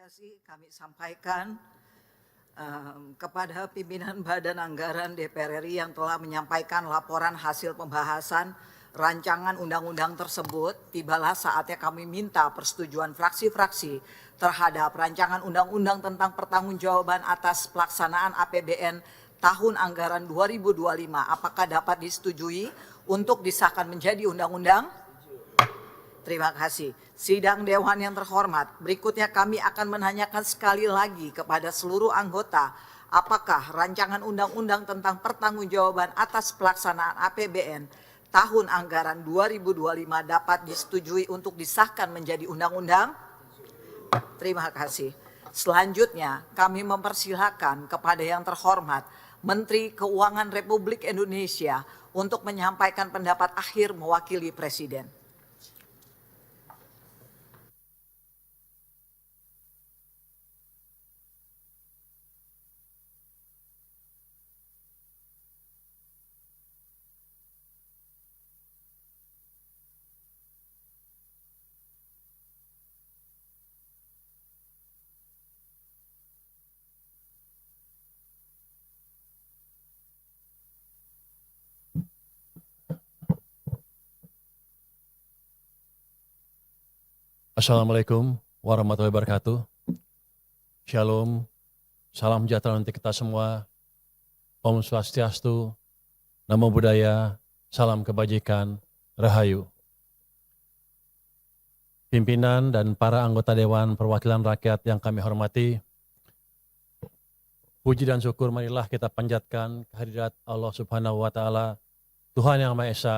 kasih kami sampaikan kepada pimpinan Badan Anggaran DPR RI yang telah menyampaikan laporan hasil pembahasan rancangan undang-undang tersebut. Tibalah saatnya kami minta persetujuan fraksi-fraksi terhadap rancangan undang-undang tentang pertanggungjawaban atas pelaksanaan APBN tahun anggaran 2025. Apakah dapat disetujui untuk disahkan menjadi undang-undang? Terima kasih. Sidang Dewan yang terhormat, berikutnya kami akan menanyakan sekali lagi kepada seluruh anggota, apakah rancangan undang-undang tentang pertanggungjawaban atas pelaksanaan APBN tahun anggaran 2025 dapat disetujui untuk disahkan menjadi undang-undang? Terima kasih. Selanjutnya, kami mempersilahkan kepada yang terhormat Menteri Keuangan Republik Indonesia untuk menyampaikan pendapat akhir mewakili Presiden. Assalamualaikum warahmatullahi wabarakatuh. Shalom, salam sejahtera untuk kita semua. Om Swastiastu, Namo Buddhaya, salam kebajikan, Rahayu. Pimpinan dan para anggota Dewan Perwakilan Rakyat yang kami hormati, puji dan syukur marilah kita panjatkan kehadirat Allah Subhanahu wa Ta'ala, Tuhan Yang Maha Esa,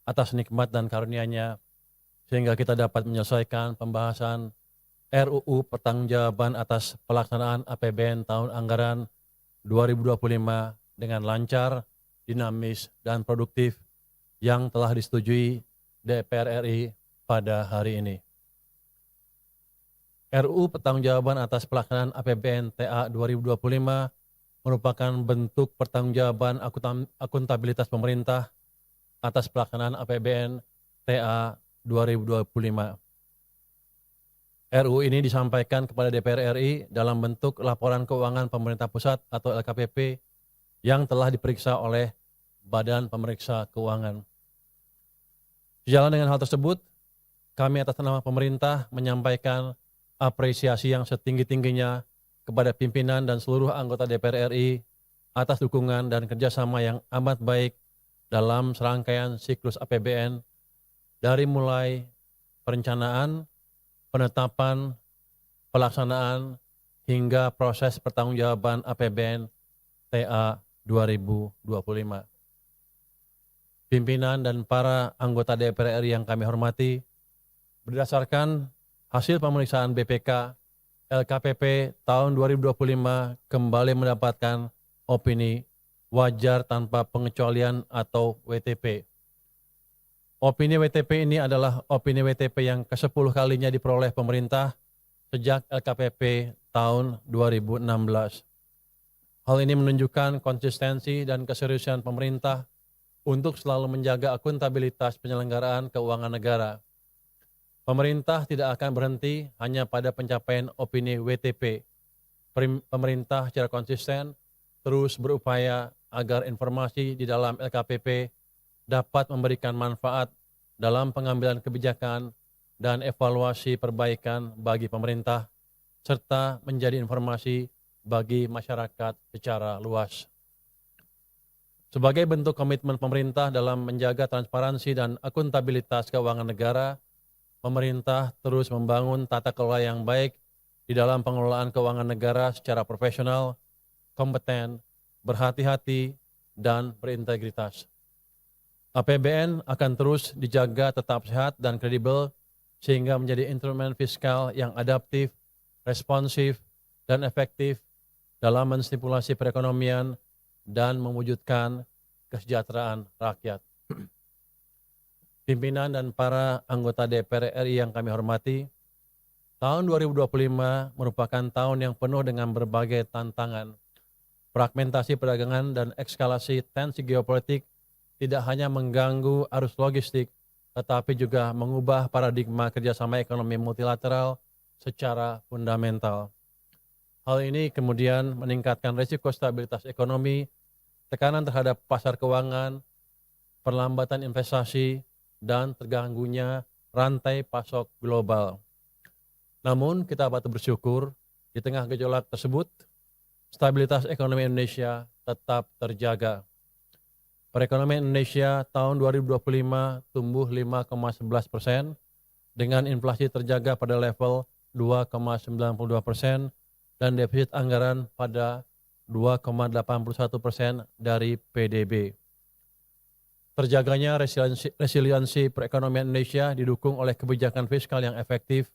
atas nikmat dan karunia-Nya, sehingga kita dapat menyelesaikan pembahasan RUU Pertanggungjawaban atas pelaksanaan APBN tahun anggaran 2025 dengan lancar, dinamis, dan produktif yang telah disetujui DPR RI pada hari ini. RUU Pertanggungjawaban atas pelaksanaan APBN TA 2025 merupakan bentuk pertanggungjawaban akuntabilitas pemerintah atas pelaksanaan APBN TA 2025. RUU ini disampaikan kepada DPR RI dalam bentuk laporan keuangan pemerintah pusat atau LKPP yang telah diperiksa oleh Badan Pemeriksa Keuangan. Sejalan dengan hal tersebut, kami atas nama pemerintah menyampaikan apresiasi yang setinggi-tingginya kepada pimpinan dan seluruh anggota DPR RI atas dukungan dan kerjasama yang amat baik dalam serangkaian siklus APBN dari mulai perencanaan, penetapan, pelaksanaan, hingga proses pertanggungjawaban APBN TA 2025. Pimpinan dan para anggota DPR RI yang kami hormati, berdasarkan hasil pemeriksaan BPK, LKPP tahun 2025 kembali mendapatkan opini wajar tanpa pengecualian atau WTP. Opini WTP ini adalah opini WTP yang ke-10 kalinya diperoleh pemerintah sejak LKPP tahun 2016. Hal ini menunjukkan konsistensi dan keseriusan pemerintah untuk selalu menjaga akuntabilitas penyelenggaraan keuangan negara. Pemerintah tidak akan berhenti hanya pada pencapaian opini WTP. Pemerintah secara konsisten terus berupaya agar informasi di dalam LKPP dapat memberikan manfaat dalam pengambilan kebijakan dan evaluasi perbaikan bagi pemerintah, serta menjadi informasi bagi masyarakat secara luas. Sebagai bentuk komitmen pemerintah dalam menjaga transparansi dan akuntabilitas keuangan negara, pemerintah terus membangun tata kelola yang baik di dalam pengelolaan keuangan negara secara profesional, kompeten, berhati-hati, dan berintegritas. APBN akan terus dijaga tetap sehat dan kredibel sehingga menjadi instrumen fiskal yang adaptif, responsif, dan efektif dalam menstimulasi perekonomian dan mewujudkan kesejahteraan rakyat. Pimpinan dan para anggota DPR RI yang kami hormati, tahun 2025 merupakan tahun yang penuh dengan berbagai tantangan. Fragmentasi perdagangan dan eskalasi tensi geopolitik tidak hanya mengganggu arus logistik, tetapi juga mengubah paradigma kerjasama ekonomi multilateral secara fundamental. Hal ini kemudian meningkatkan risiko stabilitas ekonomi, tekanan terhadap pasar keuangan, perlambatan investasi, dan terganggunya rantai pasok global. Namun kita patut bersyukur di tengah gejolak tersebut, stabilitas ekonomi Indonesia tetap terjaga. Perekonomian Indonesia tahun 2025 tumbuh 5,11% dengan inflasi terjaga pada level 2,92% dan defisit anggaran pada 2,81% dari PDB. Terjaganya resiliensi perekonomian Indonesia didukung oleh kebijakan fiskal yang efektif,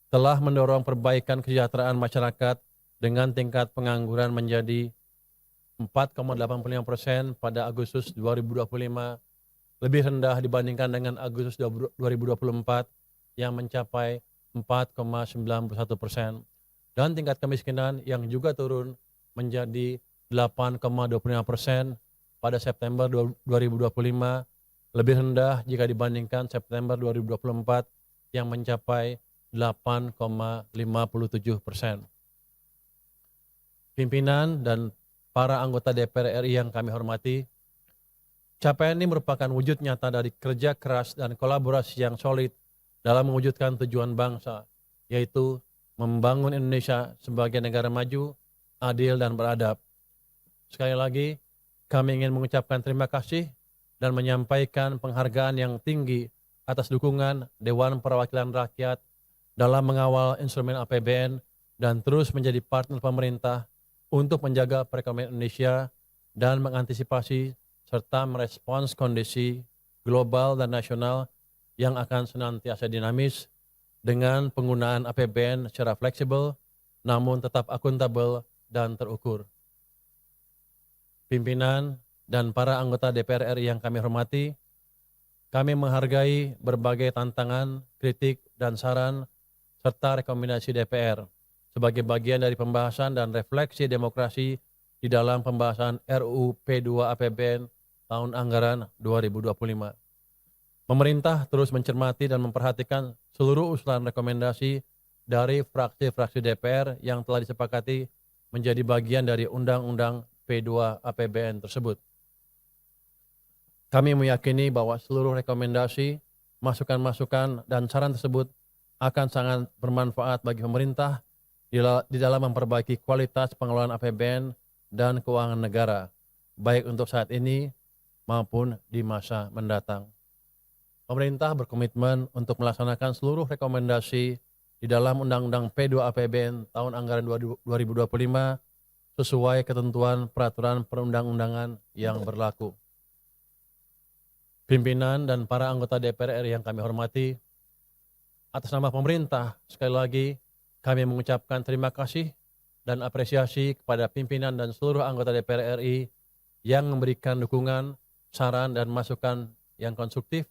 telah mendorong perbaikan kesejahteraan masyarakat dengan tingkat pengangguran menjadi 4,85% pada Agustus 2025, lebih rendah dibandingkan dengan Agustus 2024 yang mencapai 4,91%. Dan tingkat kemiskinan yang juga turun menjadi 8,25% pada September 2025, lebih rendah jika dibandingkan September 2024 yang mencapai 8,57%. Pimpinan dan para anggota DPR RI yang kami hormati, capaian ini merupakan wujud nyata dari kerja keras dan kolaborasi yang solid dalam mewujudkan tujuan bangsa, yaitu membangun Indonesia sebagai negara maju, adil, dan beradab. Sekali lagi, kami ingin mengucapkan terima kasih dan menyampaikan penghargaan yang tinggi atas dukungan Dewan Perwakilan Rakyat dalam mengawal instrumen APBN dan terus menjadi partner pemerintah untuk menjaga perekonomian Indonesia dan mengantisipasi serta merespons kondisi global dan nasional yang akan senantiasa dinamis dengan penggunaan APBN secara fleksibel namun tetap akuntabel dan terukur. Pimpinan dan para anggota DPR RI yang kami hormati, kami menghargai berbagai tantangan, kritik, dan saran serta rekomendasi DPR sebagai bagian dari pembahasan dan refleksi demokrasi di dalam pembahasan RUU P2 APBN tahun anggaran 2025. Pemerintah terus mencermati dan memperhatikan seluruh usulan rekomendasi dari fraksi-fraksi DPR yang telah disepakati menjadi bagian dari Undang-Undang P2 APBN tersebut. Kami meyakini bahwa seluruh rekomendasi, masukan-masukan, dan saran tersebut akan sangat bermanfaat bagi pemerintah di dalam memperbaiki kualitas pengelolaan APBN dan keuangan negara, baik untuk saat ini maupun di masa mendatang. Pemerintah berkomitmen untuk melaksanakan seluruh rekomendasi di dalam Undang-Undang P2 APBN tahun anggaran 2025 sesuai ketentuan peraturan perundang-undangan yang berlaku. Pimpinan dan para anggota DPR RI yang kami hormati, atas nama pemerintah, sekali lagi kami mengucapkan terima kasih dan apresiasi kepada pimpinan dan seluruh anggota DPR RI yang memberikan dukungan, saran, dan masukan yang konstruktif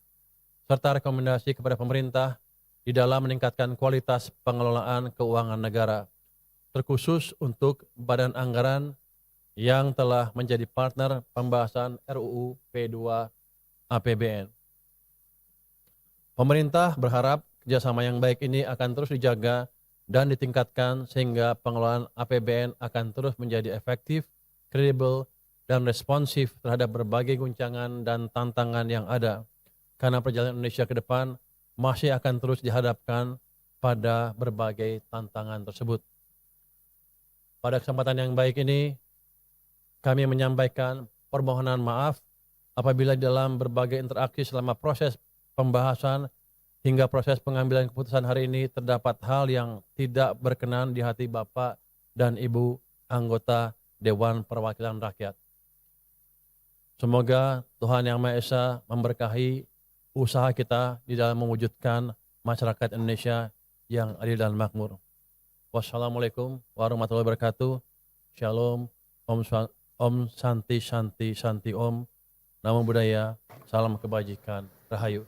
serta rekomendasi kepada pemerintah di dalam meningkatkan kualitas pengelolaan keuangan negara, terkhusus untuk badan anggaran yang telah menjadi partner pembahasan RUU P2 APBN. Pemerintah berharap kerjasama yang baik ini akan terus dijaga dan ditingkatkan sehingga pengelolaan APBN akan terus menjadi efektif, kredibel, dan responsif terhadap berbagai guncangan dan tantangan yang ada. Karena perjalanan Indonesia ke depan masih akan terus dihadapkan pada berbagai tantangan tersebut. Pada kesempatan yang baik ini, kami menyampaikan permohonan maaf apabila dalam berbagai interaksi selama proses pembahasan hingga proses pengambilan keputusan hari ini terdapat hal yang tidak berkenan di hati Bapak dan Ibu anggota Dewan Perwakilan Rakyat. Semoga Tuhan Yang Maha Esa memberkahi usaha kita di dalam mewujudkan masyarakat Indonesia yang adil dan makmur. Wassalamualaikum warahmatullahi wabarakatuh. Shalom, Om Santi Santi Santi Om. Namo Buddhaya, salam kebajikan, Rahayu.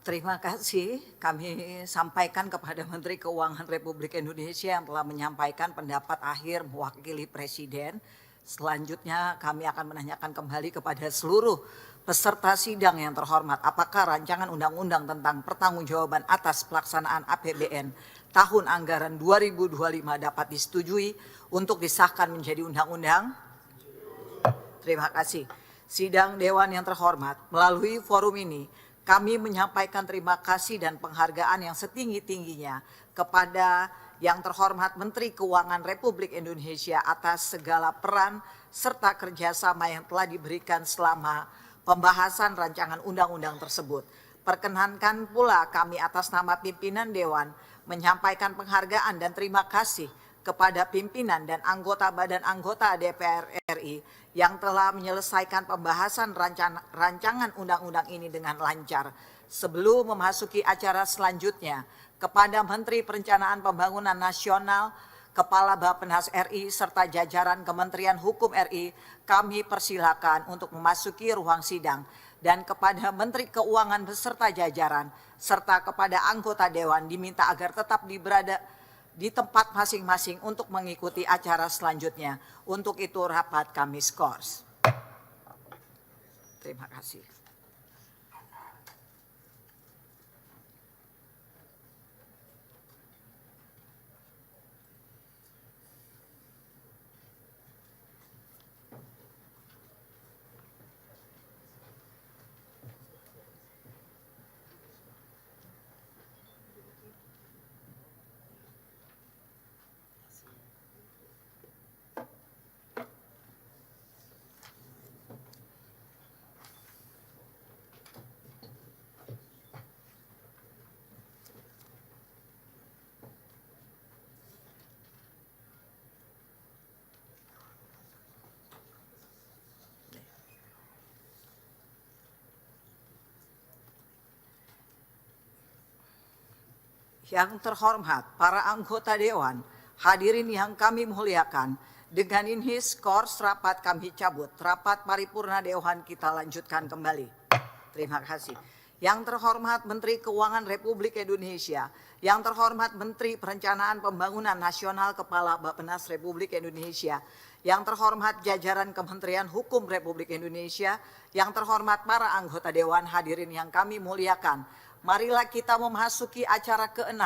Terima kasih kami sampaikan kepada Menteri Keuangan Republik Indonesia yang telah menyampaikan pendapat akhir mewakili Presiden. Selanjutnya kami akan menanyakan kembali kepada seluruh peserta sidang yang terhormat, apakah rancangan undang-undang tentang pertanggungjawaban atas pelaksanaan APBN tahun anggaran 2025 dapat disetujui untuk disahkan menjadi undang-undang? Terima kasih. Sidang Dewan yang terhormat, melalui forum ini kami menyampaikan terima kasih dan penghargaan yang setinggi-tingginya kepada yang terhormat Menteri Keuangan Republik Indonesia atas segala peran serta kerjasama yang telah diberikan selama pembahasan rancangan undang-undang tersebut. Perkenankan pula kami atas nama pimpinan Dewan menyampaikan penghargaan dan terima kasih kepada pimpinan dan anggota badan anggota DPR RI yang telah menyelesaikan pembahasan rancangan undang-undang ini dengan lancar. Sebelum memasuki acara selanjutnya, kepada Menteri Perencanaan Pembangunan Nasional, Kepala Bappenas RI, serta jajaran Kementerian Hukum RI, kami persilakan untuk memasuki ruang sidang. Dan kepada Menteri Keuangan beserta jajaran, serta kepada anggota Dewan diminta agar tetap berada di tempat masing-masing untuk mengikuti acara selanjutnya. Untuk itu rapat kami skors. Terima kasih. Yang terhormat para anggota Dewan, hadirin yang kami muliakan, dengan ini skors rapat kami cabut. Rapat paripurna Dewan kita lanjutkan kembali. Terima kasih. Yang terhormat Menteri Keuangan Republik Indonesia, yang terhormat Menteri Perencanaan Pembangunan Nasional Kepala Bappenas Republik Indonesia, yang terhormat jajaran Kementerian Hukum Republik Indonesia, yang terhormat para anggota Dewan, hadirin yang kami muliakan. Marilah kita memasuki acara ke-6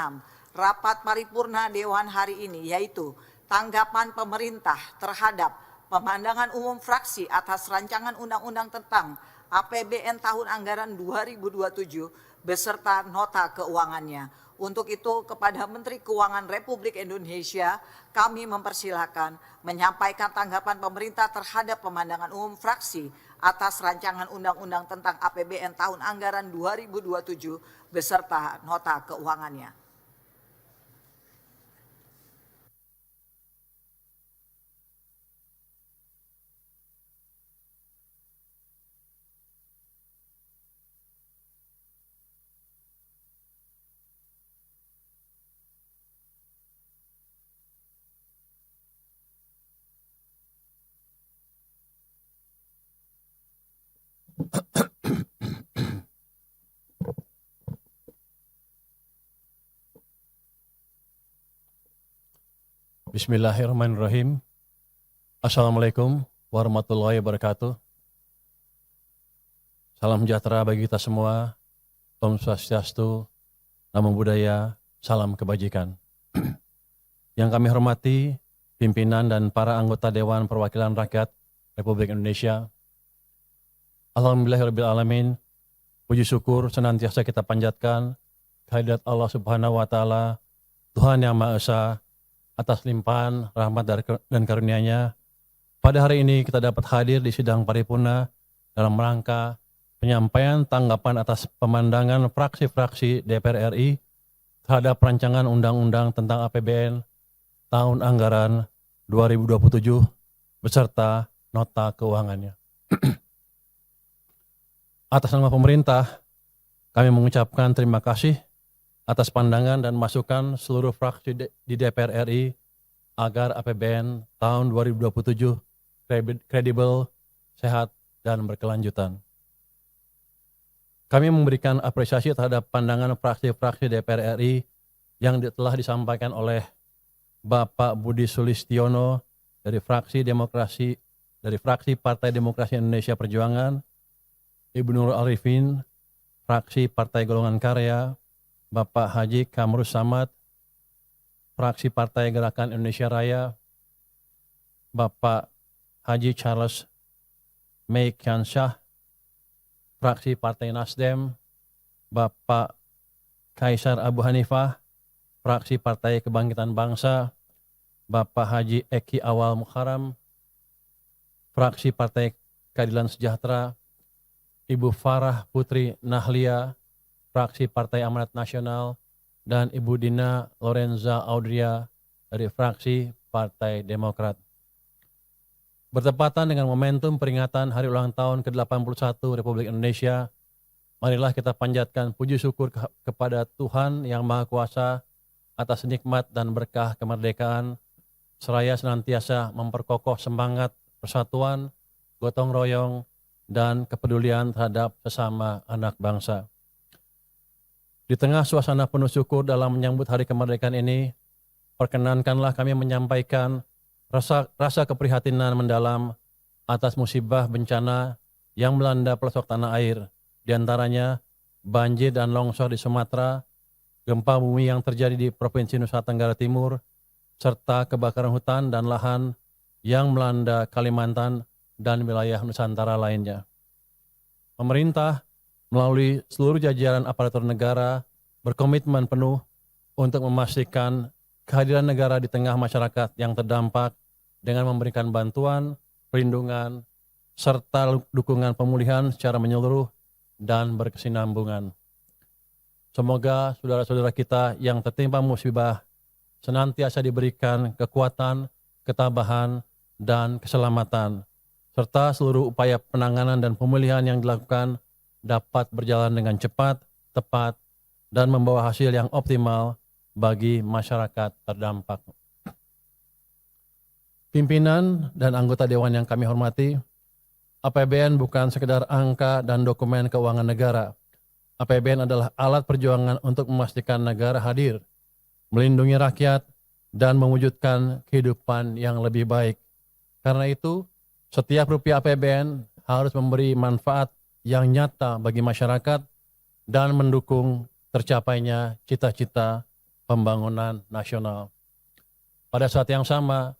rapat paripurna Dewan hari ini, yaitu tanggapan pemerintah terhadap pemandangan umum fraksi atas rancangan undang-undang tentang APBN tahun anggaran 2027 beserta nota keuangannya. Untuk itu kepada Menteri Keuangan Republik Indonesia kami mempersilahkan menyampaikan tanggapan pemerintah terhadap pemandangan umum fraksi atas rancangan undang-undang tentang APBN tahun anggaran 2027 beserta nota keuangannya. Bismillahirrahmanirrahim. Assalamualaikum warahmatullahi wabarakatuh. Salam sejahtera bagi kita semua. Om Swastiastu, Namo Buddhaya, salam kebajikan. Yang kami hormati pimpinan dan para anggota Dewan Perwakilan Rakyat Republik Indonesia. Alhamdulillahirrahmanirrahim. Puji syukur senantiasa kita panjatkan kehadirat Allah Subhanahu wa Ta'ala, Tuhan yang Maha Esa, atas limpahan rahmat dan karunia-Nya. Pada hari ini kita dapat hadir di sidang paripurna dalam rangka penyampaian tanggapan atas pemandangan fraksi-fraksi DPR RI terhadap rancangan undang-undang tentang APBN tahun anggaran 2027 beserta nota keuangannya. Atas nama pemerintah, kami mengucapkan terima kasih atas pandangan dan masukan seluruh fraksi di DPR RI agar APBN tahun 2027 kredibel, sehat, dan berkelanjutan. Kami memberikan apresiasi terhadap pandangan fraksi-fraksi DPR RI yang telah disampaikan oleh Bapak Budi Sulistiono dari fraksi Partai Demokrasi Indonesia Perjuangan, Ibu Nurul Arifin, fraksi Partai Golongan Karya, Bapak Haji Kamrus Samad, fraksi Partai Gerakan Indonesia Raya, Bapak Haji Charles Meikyansyah, fraksi Partai Nasdem, Bapak Kaisar Abu Hanifah, fraksi Partai Kebangkitan Bangsa, Bapak Haji Eki Awal Muharram, fraksi Partai Keadilan Sejahtera, Ibu Farah Putri Nahlia, fraksi Partai Amanat Nasional, dan Ibu Dina Lorenza Audria dari fraksi Partai Demokrat. Bertepatan dengan momentum peringatan Hari Ulang Tahun ke-81 Republik Indonesia, marilah kita panjatkan puji syukur kepada Tuhan Yang Maha Kuasa atas nikmat dan berkah kemerdekaan, seraya senantiasa memperkokoh semangat persatuan, gotong royong, dan kepedulian terhadap sesama anak bangsa. Di tengah suasana penuh syukur dalam menyambut hari kemerdekaan ini, perkenankanlah kami menyampaikan rasa keprihatinan mendalam atas musibah bencana yang melanda pelosok tanah air, diantaranya banjir dan longsor di Sumatera, gempa bumi yang terjadi di Provinsi Nusa Tenggara Timur, serta kebakaran hutan dan lahan yang melanda Kalimantan dan wilayah Nusantara lainnya. Pemerintah melalui seluruh jajaran aparatur negara berkomitmen penuh untuk memastikan kehadiran negara di tengah masyarakat yang terdampak dengan memberikan bantuan, perlindungan, serta dukungan pemulihan secara menyeluruh dan berkesinambungan. Semoga saudara-saudara kita yang tertimpa musibah senantiasa diberikan kekuatan, ketabahan, dan keselamatan, serta seluruh upaya penanganan dan pemulihan yang dilakukan dapat berjalan dengan cepat, tepat, dan membawa hasil yang optimal bagi masyarakat terdampak. Pimpinan dan anggota Dewan yang kami hormati, APBN bukan sekedar angka dan dokumen keuangan negara. APBN adalah alat perjuangan untuk memastikan negara hadir, melindungi rakyat, dan mewujudkan kehidupan yang lebih baik. Karena itu, setiap rupiah APBN harus memberi manfaat yang nyata bagi masyarakat dan mendukung tercapainya cita-cita pembangunan nasional. Pada saat yang sama,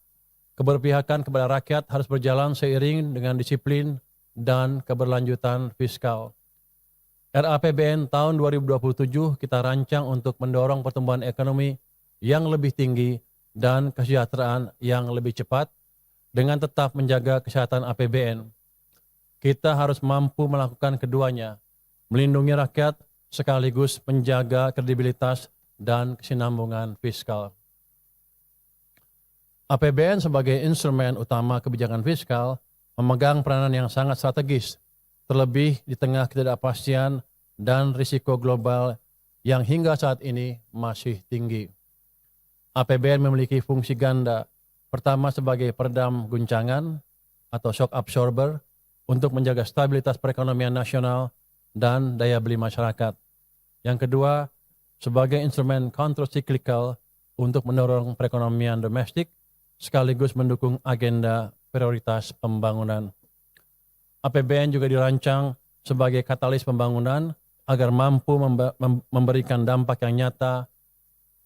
keberpihakan kepada rakyat harus berjalan seiring dengan disiplin dan keberlanjutan fiskal. RAPBN tahun 2027 kita rancang untuk mendorong pertumbuhan ekonomi yang lebih tinggi dan kesejahteraan yang lebih cepat dengan tetap menjaga kesehatan APBN. Kita harus mampu melakukan keduanya, melindungi rakyat sekaligus menjaga kredibilitas dan kesinambungan fiskal. APBN sebagai instrumen utama kebijakan fiskal memegang peranan yang sangat strategis, terlebih di tengah ketidakpastian dan risiko global yang hingga saat ini masih tinggi. APBN memiliki fungsi ganda, pertama sebagai peredam guncangan atau shock absorber untuk menjaga stabilitas perekonomian nasional dan daya beli masyarakat. Yang kedua, sebagai instrumen countercyclical untuk mendorong perekonomian domestik sekaligus mendukung agenda prioritas pembangunan. APBN juga dirancang sebagai katalis pembangunan agar mampu memberikan dampak yang nyata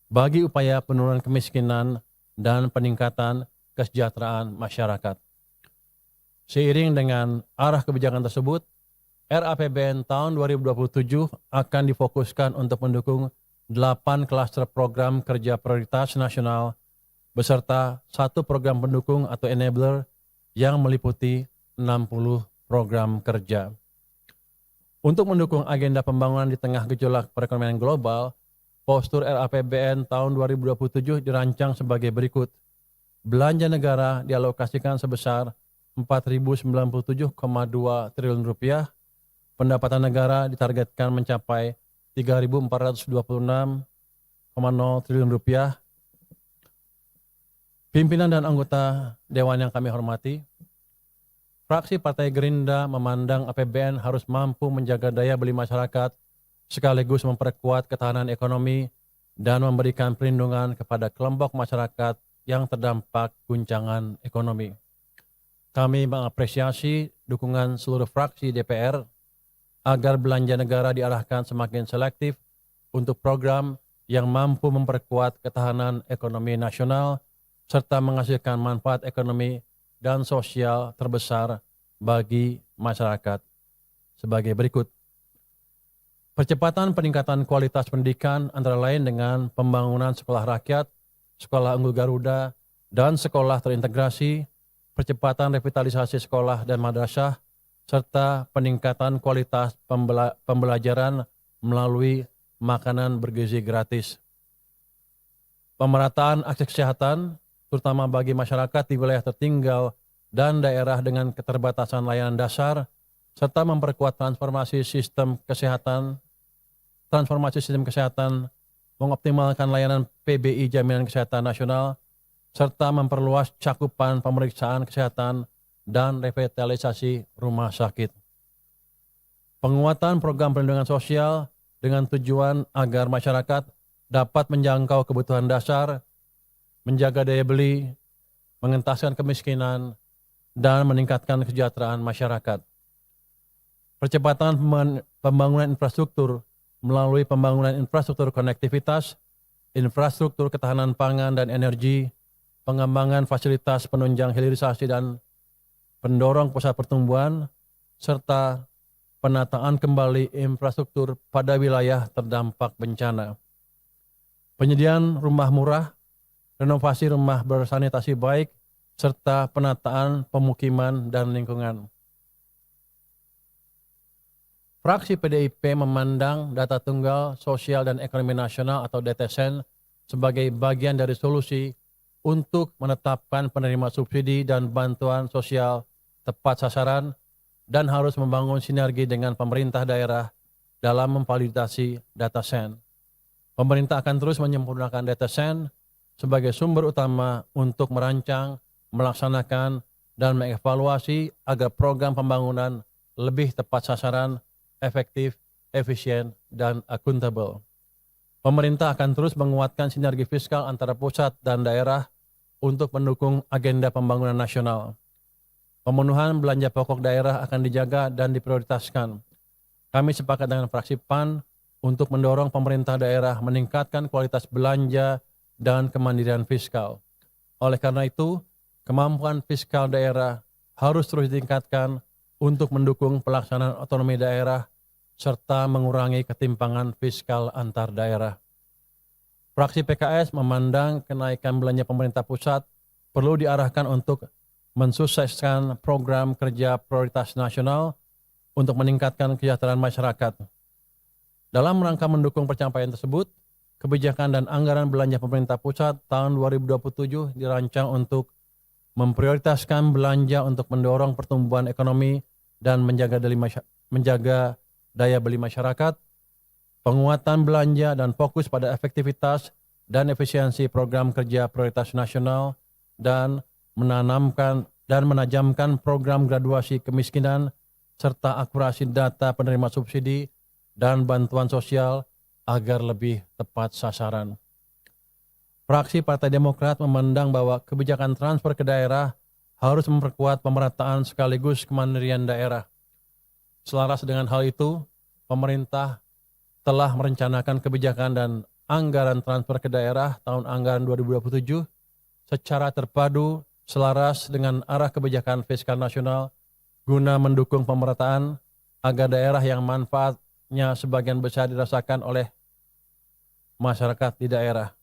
bagi upaya penurunan kemiskinan dan peningkatan kesejahteraan masyarakat. Seiring dengan arah kebijakan tersebut, RAPBN tahun 2027 akan difokuskan untuk mendukung 8 klaster program kerja prioritas nasional beserta 1 program pendukung atau enabler yang meliputi 60 program kerja. Untuk mendukung agenda pembangunan di tengah gejolak perekonomian global, postur RAPBN tahun 2027 dirancang sebagai berikut. Belanja negara dialokasikan sebesar 4.097,2 triliun rupiah, pendapatan negara ditargetkan mencapai 3.426,0 triliun rupiah. Pimpinan dan anggota Dewan yang kami hormati, Fraksi Partai Gerindra memandang APBN harus mampu menjaga daya beli masyarakat, sekaligus memperkuat ketahanan ekonomi dan memberikan perlindungan kepada kelompok masyarakat yang terdampak guncangan ekonomi. Kami mengapresiasi dukungan seluruh fraksi DPR agar belanja negara diarahkan semakin selektif untuk program yang mampu memperkuat ketahanan ekonomi nasional serta menghasilkan manfaat ekonomi dan sosial terbesar bagi masyarakat sebagai berikut. Percepatan peningkatan kualitas pendidikan antara lain dengan pembangunan sekolah rakyat, sekolah unggul Garuda, dan sekolah terintegrasi, percepatan revitalisasi sekolah dan madrasah, serta peningkatan kualitas pembelajaran melalui makanan bergizi gratis. Pemerataan akses kesehatan, terutama bagi masyarakat di wilayah tertinggal dan daerah dengan keterbatasan layanan dasar, serta memperkuat transformasi sistem kesehatan, mengoptimalkan layanan PBI Jaminan Kesehatan Nasional, serta memperluas cakupan pemeriksaan kesehatan dan revitalisasi rumah sakit. Penguatan program perlindungan sosial dengan tujuan agar masyarakat dapat menjangkau kebutuhan dasar, menjaga daya beli, mengentaskan kemiskinan, dan meningkatkan kesejahteraan masyarakat. Percepatan pembangunan infrastruktur melalui pembangunan infrastruktur konektivitas, infrastruktur ketahanan pangan dan energi, pengembangan fasilitas penunjang hilirisasi dan pendorong pusat pertumbuhan, serta penataan kembali infrastruktur pada wilayah terdampak bencana. Penyediaan rumah murah, renovasi rumah bersanitasi baik, serta penataan pemukiman dan lingkungan. Fraksi PDIP memandang data tunggal sosial dan ekonomi nasional atau DTSN sebagai bagian dari solusi untuk menetapkan penerima subsidi dan bantuan sosial tepat sasaran dan harus membangun sinergi dengan pemerintah daerah dalam memvalidasi DataSen. Pemerintah akan terus menyempurnakan DataSen sebagai sumber utama untuk merancang, melaksanakan, dan mengevaluasi agar program pembangunan lebih tepat sasaran, efektif, efisien, dan akuntabel. Pemerintah akan terus menguatkan sinergi fiskal antara pusat dan daerah untuk mendukung agenda pembangunan nasional. Pemenuhan belanja pokok daerah akan dijaga dan diprioritaskan. Kami sepakat dengan fraksi PAN untuk mendorong pemerintah daerah meningkatkan kualitas belanja dan kemandirian fiskal. Oleh karena itu, kemampuan fiskal daerah harus terus ditingkatkan untuk mendukung pelaksanaan otonomi daerah serta mengurangi ketimpangan fiskal antar daerah. Fraksi PKS memandang kenaikan belanja pemerintah pusat perlu diarahkan untuk mensukseskan program kerja prioritas nasional untuk meningkatkan kesejahteraan masyarakat. Dalam rangka mendukung pencapaian tersebut, kebijakan dan anggaran belanja pemerintah pusat tahun 2027 dirancang untuk memprioritaskan belanja untuk mendorong pertumbuhan ekonomi dan menjaga daya beli masyarakat, penguatan belanja dan fokus pada efektivitas dan efisiensi program kerja prioritas nasional, dan menajamkan program graduasi kemiskinan serta akurasi data penerima subsidi dan bantuan sosial agar lebih tepat sasaran. Fraksi Partai Demokrat memandang bahwa kebijakan transfer ke daerah harus memperkuat pemerataan sekaligus kemandirian daerah. Selaras dengan hal itu, pemerintah telah merencanakan kebijakan dan anggaran transfer ke daerah tahun anggaran 2027 secara terpadu selaras dengan arah kebijakan fiskal nasional guna mendukung pemerataan agar daerah yang manfaatnya sebagian besar dirasakan oleh masyarakat di daerah.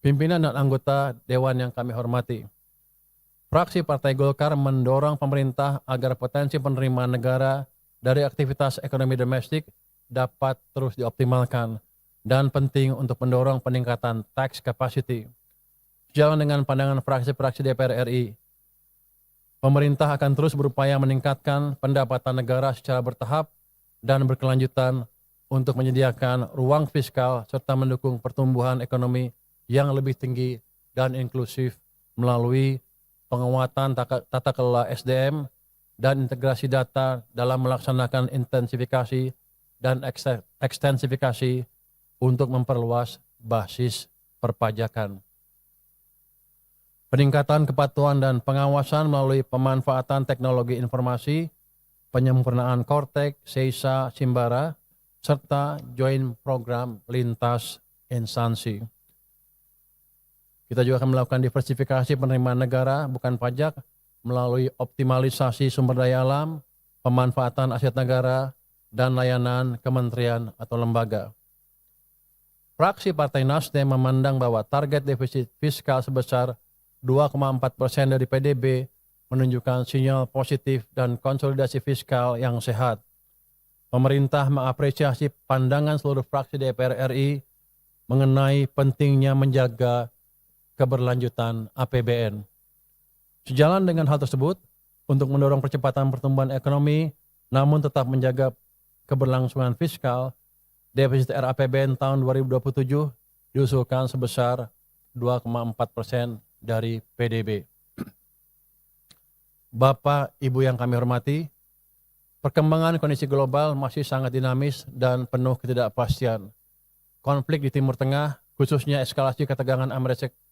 Pimpinan dan anggota Dewan yang kami hormati, fraksi Partai Golkar mendorong pemerintah agar potensi penerimaan negara dari aktivitas ekonomi domestik dapat terus dioptimalkan dan penting untuk mendorong peningkatan tax capacity. Sejalan dengan pandangan fraksi-fraksi DPR RI, pemerintah akan terus berupaya meningkatkan pendapatan negara secara bertahap dan berkelanjutan untuk menyediakan ruang fiskal serta mendukung pertumbuhan ekonomi yang lebih tinggi dan inklusif melalui penguatan tata kelola SDM dan integrasi data dalam melaksanakan intensifikasi dan ekstensifikasi untuk memperluas basis perpajakan. Peningkatan kepatuhan dan pengawasan melalui pemanfaatan teknologi informasi, penyempurnaan Kortek, Seisa, Simbara, serta joint program lintas instansi. Kita juga akan melakukan diversifikasi penerimaan negara bukan pajak melalui optimalisasi sumber daya alam, pemanfaatan aset negara, dan layanan kementerian atau lembaga. Fraksi Partai Nasdem memandang bahwa target defisit fiskal sebesar 2,4% dari PDB menunjukkan sinyal positif dan konsolidasi fiskal yang sehat. Pemerintah mengapresiasi pandangan seluruh fraksi DPR RI mengenai pentingnya menjaga keberlanjutan APBN. Sejalan dengan hal tersebut, untuk mendorong percepatan pertumbuhan ekonomi, namun tetap menjaga keberlangsungan fiskal, defisit RAPBN tahun 2027 diusulkan sebesar 2,4% dari PDB. Bapak, Ibu yang kami hormati, perkembangan kondisi global masih sangat dinamis dan penuh ketidakpastian. Konflik di Timur Tengah, khususnya eskalasi ketegangan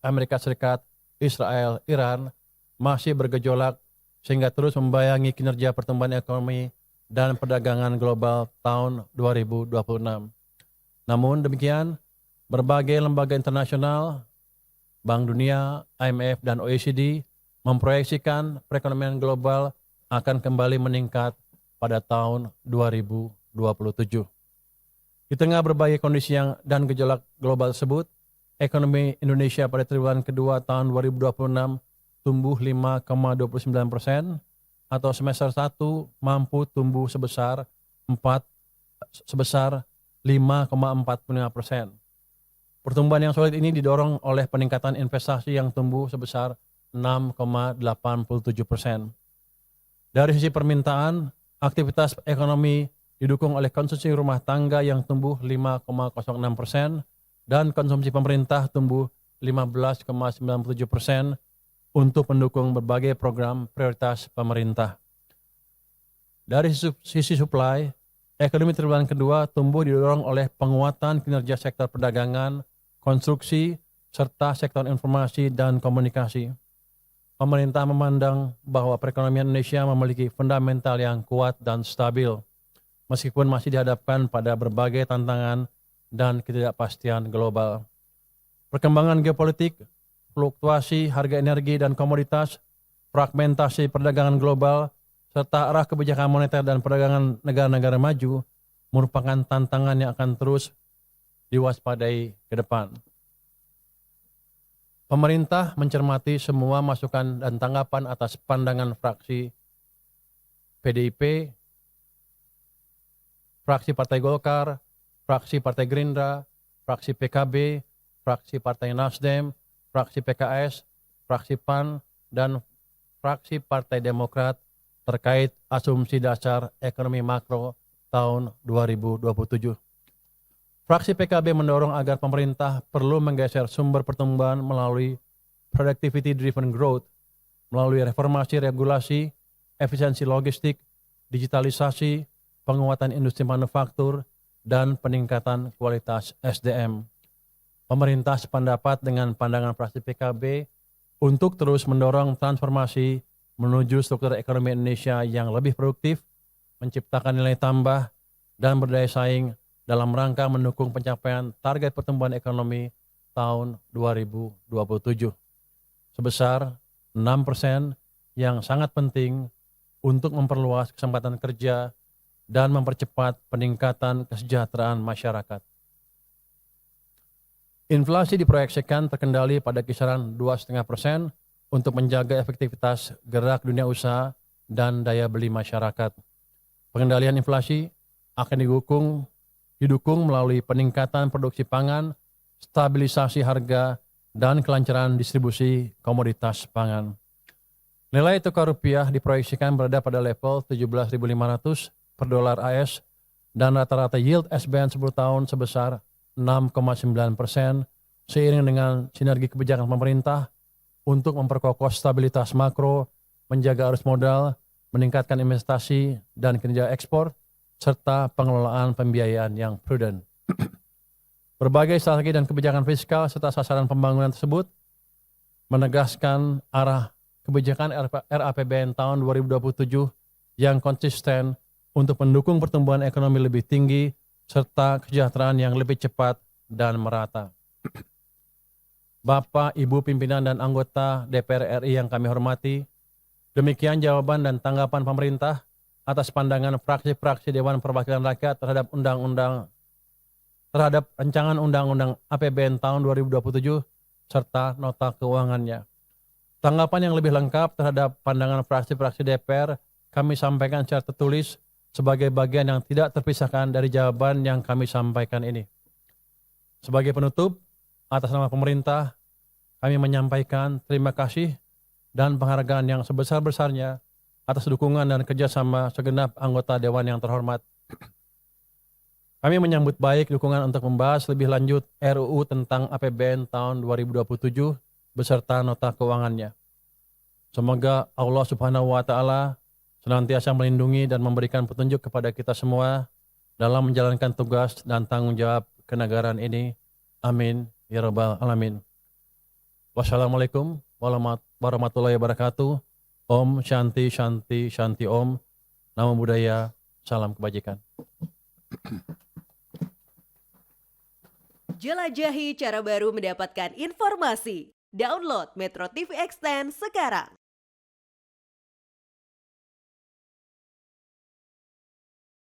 Amerika Serikat, Israel, Iran, masih bergejolak sehingga terus membayangi kinerja pertumbuhan ekonomi dan perdagangan global tahun 2026. Namun demikian, berbagai lembaga internasional, Bank Dunia, IMF, dan OECD memproyeksikan perekonomian global akan kembali meningkat pada tahun 2027. Di tengah berbagai kondisi dan gejolak global tersebut, ekonomi Indonesia pada triwulan kedua tahun 2026 tumbuh 5,29%, atau semester 1 mampu tumbuh sebesar 5,45%. Pertumbuhan yang solid ini didorong oleh peningkatan investasi yang tumbuh sebesar 6,87%. Dari sisi permintaan, aktivitas ekonomi didukung oleh konsumsi rumah tangga yang tumbuh 5,06% dan konsumsi pemerintah tumbuh 15,97% untuk mendukung berbagai program prioritas pemerintah. Dari sisi supply, ekonomi triwulan kedua tumbuh didorong oleh penguatan kinerja sektor perdagangan, konstruksi, serta sektor informasi dan komunikasi. Pemerintah memandang bahwa perekonomian Indonesia memiliki fundamental yang kuat dan stabil, meskipun masih dihadapkan pada berbagai tantangan dan ketidakpastian global. Perkembangan geopolitik, fluktuasi harga energi dan komoditas, fragmentasi perdagangan global, serta arah kebijakan moneter dan perdagangan negara-negara maju merupakan tantangan yang akan terus diwaspadai ke depan. Pemerintah mencermati semua masukan dan tanggapan atas pandangan fraksi PDIP, fraksi Partai Golkar, fraksi Partai Gerindra, fraksi PKB, fraksi Partai Nasdem, fraksi PKS, fraksi PAN, dan fraksi Partai Demokrat terkait asumsi dasar ekonomi makro tahun 2027. Fraksi PKB mendorong agar pemerintah perlu menggeser sumber pertumbuhan melalui productivity driven growth, melalui reformasi regulasi, efisiensi logistik, digitalisasi, penguatan industri manufaktur, dan peningkatan kualitas SDM. Pemerintah sependapat dengan pandangan fraksi PKB untuk terus mendorong transformasi menuju struktur ekonomi Indonesia yang lebih produktif, menciptakan nilai tambah, dan berdaya saing dalam rangka mendukung pencapaian target pertumbuhan ekonomi tahun 2027 sebesar 6% yang sangat penting untuk memperluas kesempatan kerja dan mempercepat peningkatan kesejahteraan masyarakat. Inflasi diproyeksikan terkendali pada kisaran 2,5% untuk menjaga efektivitas gerak dunia usaha dan daya beli masyarakat. Pengendalian inflasi akan didukung melalui peningkatan produksi pangan, stabilisasi harga, dan kelancaran distribusi komoditas pangan. Nilai tukar rupiah diproyeksikan berada pada level 17.500 per dolar AS dan rata-rata yield SBN 10 tahun sebesar 6,9% seiring dengan sinergi kebijakan pemerintah untuk memperkokoh stabilitas makro, menjaga arus modal, meningkatkan investasi dan kinerja ekspor, serta pengelolaan pembiayaan yang prudent. Berbagai strategi dan kebijakan fiskal serta sasaran pembangunan tersebut menegaskan arah kebijakan RAPBN tahun 2027 yang konsisten untuk mendukung pertumbuhan ekonomi lebih tinggi serta kesejahteraan yang lebih cepat dan merata. Bapak, Ibu pimpinan dan anggota DPR RI yang kami hormati, demikian jawaban dan tanggapan pemerintah atas pandangan fraksi-fraksi Dewan Perwakilan Rakyat terhadap rancangan Undang-Undang APBN tahun 2027 serta nota keuangannya. Tanggapan yang lebih lengkap terhadap pandangan fraksi-fraksi DPR kami sampaikan secara tertulis sebagai bagian yang tidak terpisahkan dari jawaban yang kami sampaikan ini. Sebagai penutup, atas nama pemerintah, kami menyampaikan terima kasih dan penghargaan yang sebesar-besarnya atas dukungan dan kerjasama segenap anggota Dewan yang terhormat. Kami menyambut baik dukungan untuk membahas lebih lanjut RUU tentang APBN tahun 2027 beserta nota keuangannya. Semoga Allah Subhanahu wa Ta'ala senantiasa melindungi dan memberikan petunjuk kepada kita semua dalam menjalankan tugas dan tanggung jawab kenegaraan ini. Amin ya rabbal alamin. Wassalamualaikum warahmatullahi wabarakatuh. Om Shanti Shanti Shanti Om. Namo Buddhaya. Salam kebajikan. Jelajahi cara baru mendapatkan informasi. Download Metro TV Extend sekarang.